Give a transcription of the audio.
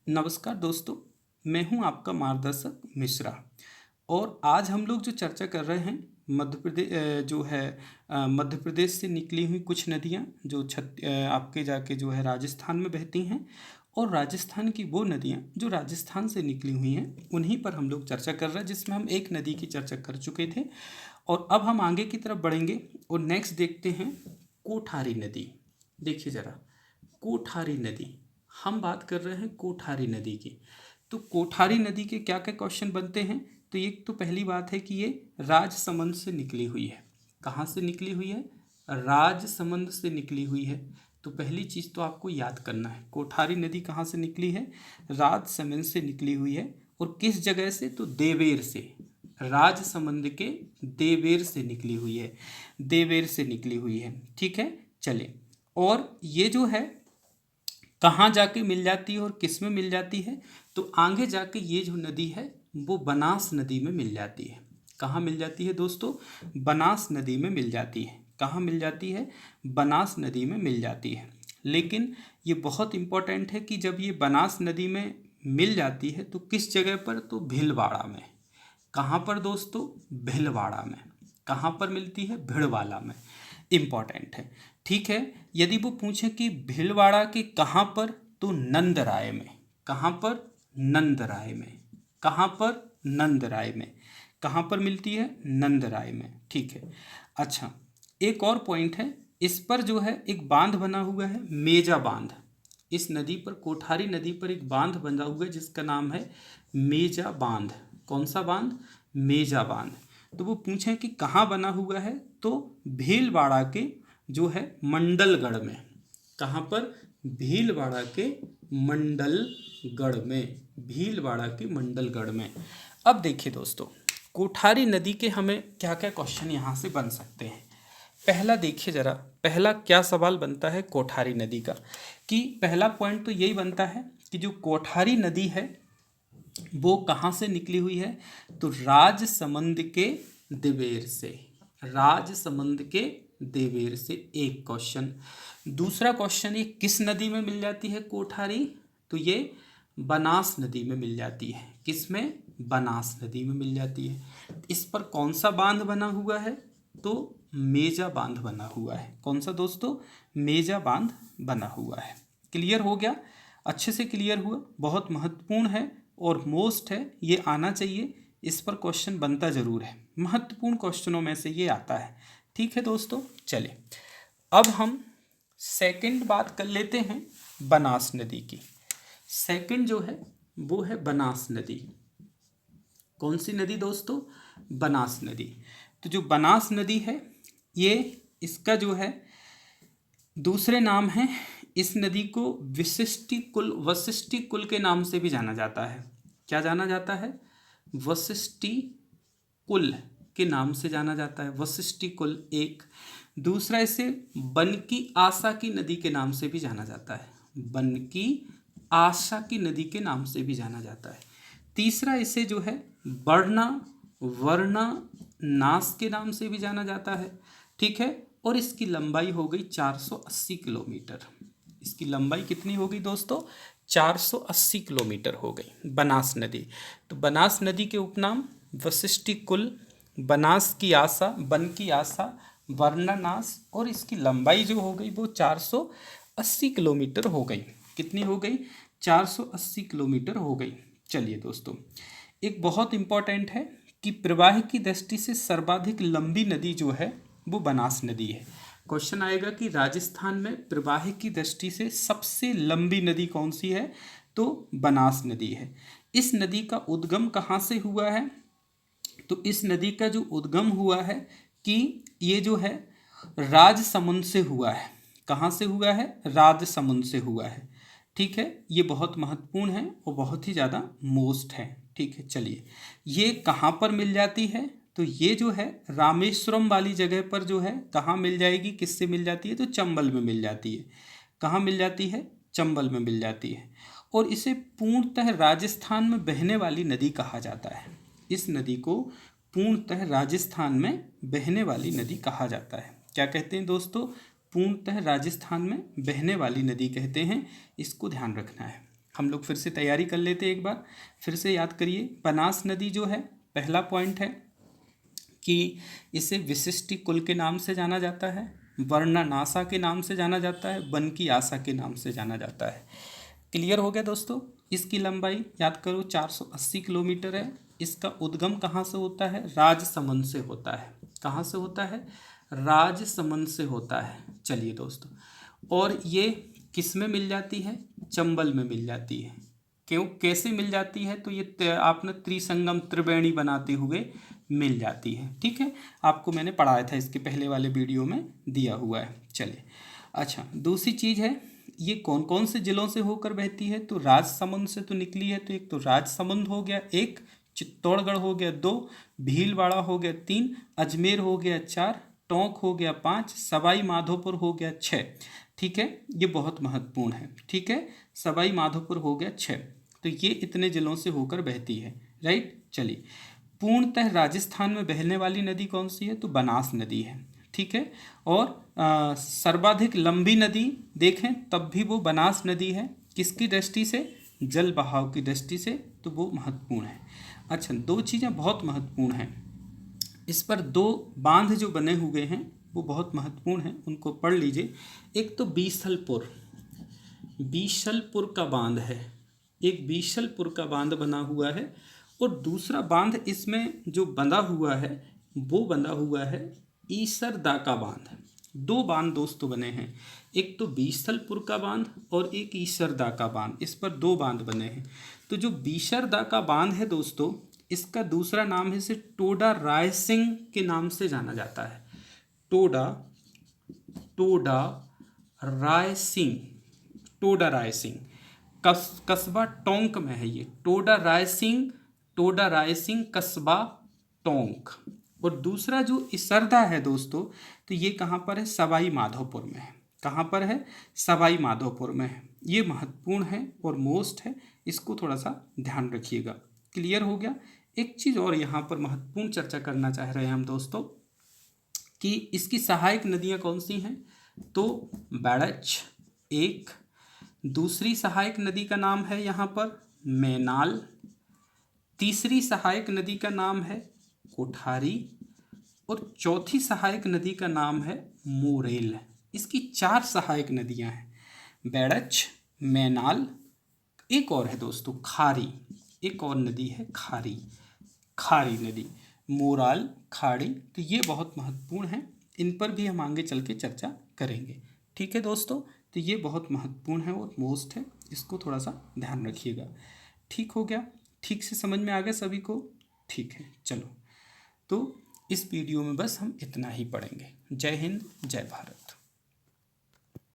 नमस्कार दोस्तों, मैं हूं आपका मार्गदर्शक मिश्रा। और आज हम लोग जो चर्चा कर रहे हैं मध्य प्रदेश से निकली हुई कुछ नदियां जो आपके जाके जो है राजस्थान में बहती हैं। और राजस्थान की वो नदियां जो राजस्थान से निकली हुई हैं उन्हीं पर हम लोग चर्चा कर रहे हैं, जिसमें हम एक नदी की चर्चा कर चुके थे। और अब हम आगे की तरफ बढ़ेंगे और नेक्स्ट देखते हैं कोठारी नदी। देखिए ज़रा, कोठारी नदी, हम बात कर रहे हैं कोठारी नदी की। तो कोठारी नदी के क्या क्या क्वेश्चन बनते हैं? तो एक तो पहली बात है कि ये राजसमंद से निकली हुई है। कहाँ से निकली हुई है? राजसमंद से निकली हुई है। तो पहली चीज़ तो आपको याद करना है, कोठारी नदी कहाँ से निकली है? राजसमंद से निकली हुई है। और किस जगह से? तो देवेर से। राजसमंद के देवेर से निकली हुई है। देवेर से निकली हुई है, ठीक है। चले, और ये जो है कहाँ जाके मिल जाती है और किस में मिल जाती है? तो आगे जाके ये जो नदी है वो बनास नदी में मिल जाती है। कहाँ मिल जाती है दोस्तों? बनास नदी में मिल जाती है। कहाँ मिल जाती है? बनास नदी में मिल जाती है। लेकिन ये बहुत इम्पोर्टेंट है कि जब ये बनास नदी में मिल जाती है तो किस जगह पर? तो भीलवाड़ा में। कहाँ पर दोस्तों? भीलवाड़ा में। कहाँ पर मिलती है? भीलवाड़ा में। इम्पॉर्टेंट है, ठीक है। यदि वो पूछे कि भीलवाड़ा के कहाँ पर? तो नंदराय में। कहाँ पर? नंदराय में। कहाँ पर? नंदराय में। कहाँ पर मिलती है? नंदराय में, ठीक है। अच्छा, एक और पॉइंट है, इस पर जो है एक बांध बना हुआ है, मेजा बांध। इस नदी पर, कोठारी नदी पर एक बांध बना हुआ है जिसका नाम है मेजा बांध। कौन सा बांध? मेजा बांध। तो वो पूछें कि कहाँ बना हुआ है? तो भीलवाड़ा के जो है मंडलगढ़ में। कहाँ पर? भीलवाड़ा के मंडलगढ़ में। भीलवाड़ा के मंडलगढ़ में। अब देखिए दोस्तों, कोठारी नदी के हमें क्या क्या क्वेश्चन यहाँ से बन सकते हैं। पहला देखिए ज़रा, पहला क्या सवाल बनता है कोठारी नदी का, कि पहला पॉइंट तो यही बनता है कि जो कोठारी नदी है वो कहाँ से निकली हुई है? तो राजसमंद के देवेर से। राजसमंद के देवेर से, एक क्वेश्चन। दूसरा क्वेश्चन, ये किस नदी में मिल जाती है कोठारी? तो ये बनास नदी में मिल जाती है। किस में? बनास नदी में मिल जाती है। इस पर कौन सा बांध बना हुआ है? तो मेजा बांध बना हुआ है। कौन सा दोस्तों? मेजा बांध बना हुआ है। क्लियर हो गया? अच्छे से क्लियर हुआ? बहुत महत्वपूर्ण है और मोस्ट है, ये आना चाहिए। इस पर क्वेश्चन बनता जरूर है, महत्वपूर्ण क्वेश्चनों में से ये आता है, ठीक है दोस्तों। चले, अब हम सेकंड बात कर लेते हैं बनास नदी की। सेकंड जो है वो है बनास नदी। कौन सी नदी दोस्तों? बनास नदी। तो जो बनास नदी है, ये इसका जो है दूसरे नाम है, इस नदी को वशिष्ठी कुल के नाम से भी जाना जाता है। क्या जाना जाता है? वशिष्ठी कुल के नाम से जाना जाता है। वशिष्ठी कुल एक। दूसरा, इसे बनकी आशा की नदी के नाम से भी जाना जाता है। बनकी आशा की नदी के नाम से भी जाना जाता है। तीसरा, इसे जो है वर्णा नास के नाम से भी जाना जाता है, ठीक है। और इसकी लंबाई हो गई 480 किलोमीटर। इसकी लंबाई कितनी हो गई दोस्तों? 480 किलोमीटर हो गई बनास नदी। तो बनास नदी के उपनाम वशिष्ठी कुल, बनास की आशा, बन की आशा, वर्णनास, और इसकी लंबाई जो हो गई वो 480 किलोमीटर हो गई। कितनी हो गई? 480 किलोमीटर हो गई। चलिए दोस्तों, एक बहुत इम्पॉर्टेंट है कि प्रवाह की दृष्टि से सर्वाधिक लंबी नदी जो है वो बनास नदी है। क्वेश्चन आएगा कि राजस्थान में प्रवाह की दृष्टि से सबसे लंबी नदी कौन सी है? तो बनास नदी है। इस नदी का उद्गम कहाँ से हुआ है? तो इस नदी का जो उद्गम हुआ है कि ये जो है राजसमंद से हुआ है। कहाँ से हुआ है? राजसमंद से हुआ है, ठीक है। ये बहुत महत्वपूर्ण है और बहुत ही ज़्यादा मोस्ट है, ठीक है। चलिए, ये कहाँ पर मिल जाती है? तो ये जो है रामेश्वरम वाली जगह पर जो है कहाँ मिल जाएगी, किससे मिल जाती है? तो चंबल में मिल जाती है। कहाँ मिल जाती है? चंबल में मिल जाती है। और इसे पूर्णतः राजस्थान में बहने वाली नदी कहा जाता है। इस नदी को पूर्णतः राजस्थान में बहने वाली नदी कहा जाता है। क्या कहते हैं दोस्तों? पूर्णतः राजस्थान में बहने वाली नदी कहते हैं। इसको ध्यान रखना है। हम लोग फिर से तैयारी कर लेते हैं, एक बार फिर से याद करिए। बनास नदी जो है, पहला पॉइंट है कि इसे विशिष्टि कुल के नाम से जाना जाता है, वर्णनासा के नाम से जाना जाता है, वन की आशा के नाम से जाना जाता है। क्लियर हो गया दोस्तों। इसकी लंबाई याद करो 480 किलोमीटर है। इसका उद्गम कहाँ से होता है? राजसमंद से होता है। कहाँ से होता है? राजसमंद से होता है। चलिए दोस्तों, और ये किस में मिल जाती है? चंबल में मिल जाती है। क्यों, कैसे मिल जाती है? तो ये आपने त्रिसंगम त्रिवेणी बनाते हुए मिल जाती है। ठीक है, आपको मैंने पढ़ाया था, इसके पहले वाले वीडियो में दिया हुआ है। चलिए, अच्छा दूसरी चीज़ है, ये कौन कौन से जिलों से होकर बहती है? तो राजसमंद से तो निकली है, तो एक तो राजसमंद हो गया, एक चित्तौड़गढ़ हो गया, 2 भीलवाड़ा हो गया, 3 अजमेर हो गया, 4 टोंक हो गया, 5 सवाई माधोपुर हो गया, 6। ठीक है, ये बहुत महत्वपूर्ण है। ठीक है, सवाई माधोपुर हो गया 6। तो ये इतने जिलों से होकर बहती है। राइट, चलिए, पूर्णतः राजस्थान में बहने वाली नदी कौन सी है? तो बनास नदी है। ठीक है, और सर्वाधिक लंबी नदी देखें तब भी वो बनास नदी है। किसकी दृष्टि से? जल बहाव की दृष्टि से, तो वो महत्वपूर्ण है। अच्छा, 2 चीज़ें बहुत महत्वपूर्ण हैं। इस पर 2 बांध जो बने हुए हैं वो बहुत महत्वपूर्ण हैं, उनको पढ़ लीजिए। एक तो बीसलपुर का बांध है, एक बीसलपुर का बांध बना हुआ है, और दूसरा बांध इसमें जो बंधा हुआ है वो बंधा हुआ है ईसरदा का बांध। 2 बांध दोस्तों बने हैं, एक तो बीसलपुर का बांध और एक ईसरदा का बांध। इस पर 2 बांध बने हैं। तो जो बीसरदा का बांध है दोस्तों, इसका दूसरा नाम है, इसे टोडा रायसिंह के नाम से जाना जाता है। टोडा रायसिंह कस्बा टोंक में है ये। टोडा रायसिंह कस्बा टोंक। और दूसरा जो इसरदा है दोस्तों, तो ये कहाँ पर है? सवाई माधोपुर में है। कहाँ पर है? सवाई माधोपुर में है। ये महत्वपूर्ण है और मोस्ट है, इसको थोड़ा सा ध्यान रखिएगा। क्लियर हो गया। एक चीज़ और यहाँ पर महत्वपूर्ण चर्चा करना चाह रहे हैं हम दोस्तों, कि इसकी सहायक नदियाँ कौन सी हैं? तो बैड़च एक, दूसरी सहायक नदी का नाम है यहाँ पर मैनाल, तीसरी सहायक नदी का नाम है कोठारी, और चौथी सहायक नदी का नाम है मोरेल। इसकी 4 सहायक नदियाँ हैं, बैड़च, मैनाल, एक और है दोस्तों खारी, एक और नदी है खारी नदी, मोराल, खाड़ी। तो ये बहुत महत्वपूर्ण है, इन पर भी हम आगे चल के चर्चा करेंगे। ठीक है दोस्तों, तो ये बहुत महत्वपूर्ण है और मोस्ट है, इसको थोड़ा सा ध्यान रखिएगा। ठीक हो गया? ठीक से समझ में आ गया सभी को? ठीक है, चलो, तो इस वीडियो में बस हम इतना ही पढ़ेंगे। जय हिंद, जय भारत।